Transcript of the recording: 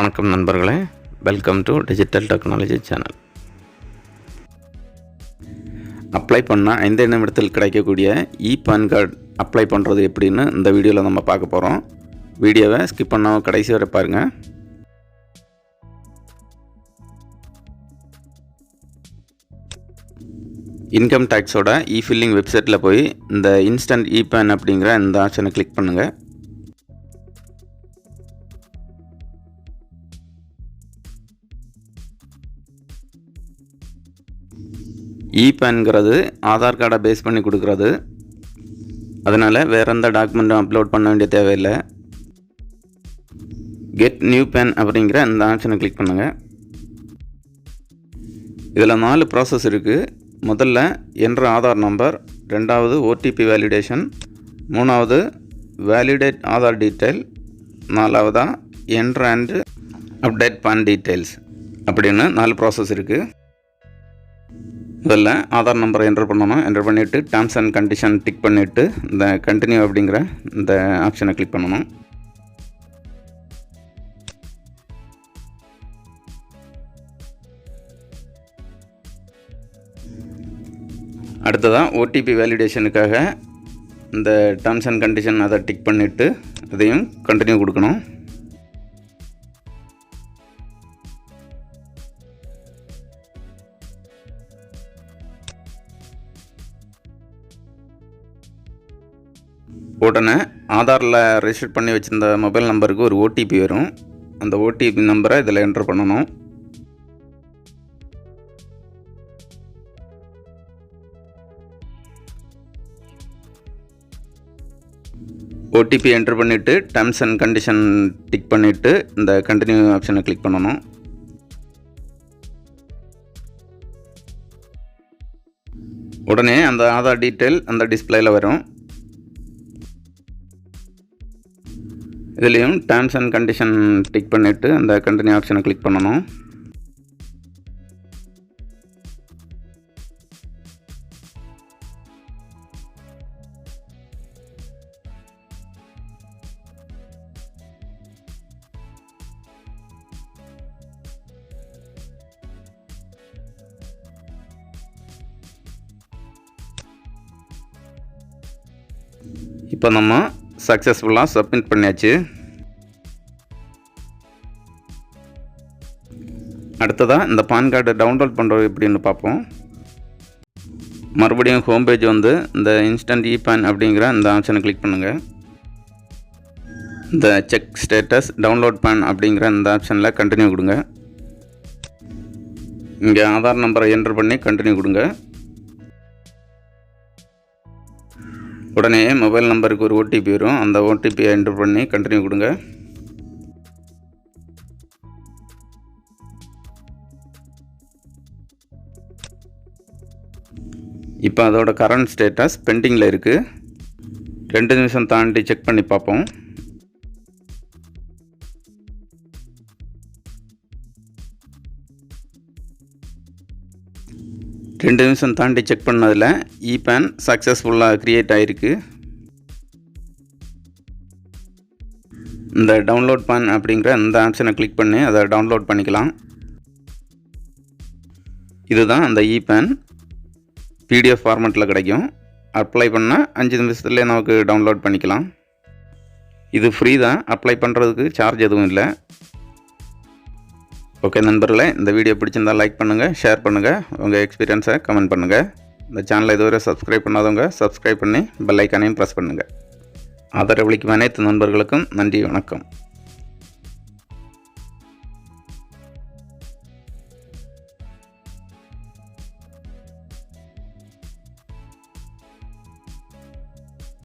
வணக்கம் நண்பர்களே, welcome to digital technology channel. Apply பண்ணால் 5 நிமிடத்தில் கிடைக்கக்கூடிய பான் கார்டு அப்ளை பண்ணுறது எப்படின்னு இந்த வீடியோவில் நம்ம பார்க்க போகிறோம். வீடியோவை ஸ்கிப் பண்ணாமல் கடைசி வரை பாருங்கள். இன்கம் டேக்ஸோட ஃபில்லிங் வெப்சைட்டில் போய் இந்த இன்ஸ்டன்ட் பான் அப்படிங்கிற இந்த ஆப்ஷனை கிளிக் பண்ணுங்கள். பான்ங்கிறது ஆதார் கார்டை பேஸ் பண்ணி கொடுக்குறது. அதனால் வேறு எந்த டாக்குமெண்ட்டும் அப்லோட் பண்ண வேண்டிய தேவையில்லை. கெட் நியூ பேன் அப்படிங்கிற இந்த ஆப்ஷனை கிளிக் பண்ணுங்கள். இதில் 4 ப்ராசஸ் இருக்குது. முதல்ல என்ட்ரு ஆதார் நம்பர், ரெண்டாவது ஓடிபி வேலிடேஷன், மூணாவது வேலிடேட் ஆதார் டீட்டெயில், நாலாவதாக enter and update PAN details அப்படின்னு 4 ப்ராசஸ் இருக்குது. முதல்ல ஆதார் நம்பரை என்ட்ரு பண்ணணும். என்ட்ரு பண்ணிவிட்டு டேர்ம்ஸ் அண்ட் கண்டிஷன் டிக் பண்ணிவிட்டு இந்த கண்டினியூ அப்படிங்கிற இந்த ஆப்ஷனை கிளிக் பண்ணணும். அடுத்ததாக ஓடிபி வேலிடேஷனுக்காக இந்த டேர்ம்ஸ் அண்ட் கண்டிஷன் அதை டிக் பண்ணிவிட்டு அதையும் கண்டினியூ கொடுக்கணும். உடனே ஆதாரில் ரெஜிஸ்டர் பண்ணி வச்சுருந்த மொபைல் நம்பருக்கு ஒரு ஓடிபி வரும். அந்த ஓடிபி நம்பரை இதில் என்ட்ரு பண்ணணும். ஓடிபி என்ட்ரு பண்ணிவிட்டு டேர்ம்ஸ் அண்ட் கண்டிஷன் டிக் பண்ணிவிட்டு இந்த கண்டினியூ ஆப்ஷனை கிளிக் பண்ணணும். உடனே அந்த ஆதார் டீட்டெயில் அந்த டிஸ்பிளேயில் வரும். இதுலேயும் டேர்ம்ஸ் அண்ட் கண்டிஷன் டிக் பண்ணிவிட்டு அந்த கண்டினியூ ஆப்ஷனை கிளிக் பண்ணணும். இப்போ நம்ம சக்ஸஸ்ஃபுல்லாக சப்மிட் பண்ணியாச்சு. அடுத்ததாக இந்த பான் கார்டை டவுன்லோட் பண்ணுறது எப்படின்னு பார்ப்போம். மறுபடியும் ஹோம் பேஜ் வந்து இந்த இன்ஸ்டன்ட் பான் அப்படிங்கிற இந்த ஆப்ஷனை கிளிக் பண்ணுங்கள். இந்த செக் ஸ்டேட்டஸ் டவுன்லோட் பான் அப்படிங்கிற இந்த ஆப்ஷனில் கண்டினியூ கொடுங்க. இங்கே ஆதார் நம்பரை என்ட்ரு பண்ணி கண்டினியூ கொடுங்க. உடனே மொபைல் நம்பருக்கு ஒரு ஓடிபி வரும். அந்த ஓடிபியை என்ட்ரு பண்ணி கண்டினியூ கொடுங்க. இப்போ அதோட கரண்ட் ஸ்டேட்டஸ் பெண்டிங்கில் இருக்குது. 2 நிமிஷம் தாண்டி செக் பண்ணி பார்ப்போம். ரெண்டு நிமிஷம் தாண்டி செக் பண்ணதில் பான் சக்ஸஸ்ஃபுல்லாக க்ரியேட் ஆகிருக்கு. இந்த டவுன்லோட் பான் அப்படிங்கிற இந்த ஆப்ஷனை கிளிக் பண்ணி அதை டவுன்லோட் பண்ணிக்கலாம். இதுதான் அந்த பான் பிடிஎஃப் ஃபார்மேட்டில் கிடைக்கும். அப்ளை பண்ணால் 5 நிமிஷத்துலேயே நமக்கு டவுன்லோட் பண்ணிக்கலாம். இது ஃப்ரீ தான், அப்ளை பண்ணுறதுக்கு சார்ஜ் எதுவும் இல்லை. ஓகே நண்பர்களே, இந்த வீடியோ பிடிச்சிருந்தால் லைக் பண்ணுங்கள், ஷேர் பண்ணுங்கள், உங்கள் எக்ஸ்பீரியன்ஸை கமெண்ட் பண்ணுங்கள். இந்த சேனலை இதுவரை சப்ஸ்கிரைப் பண்ணாதவங்க சப்ஸ்கிரைப் பண்ணி பெல் ஐக்கானையும் ப்ரெஸ் பண்ணுங்கள். ஆதரவளிக்கும் அனைத்து நண்பர்களுக்கும் நன்றி, வணக்கம்.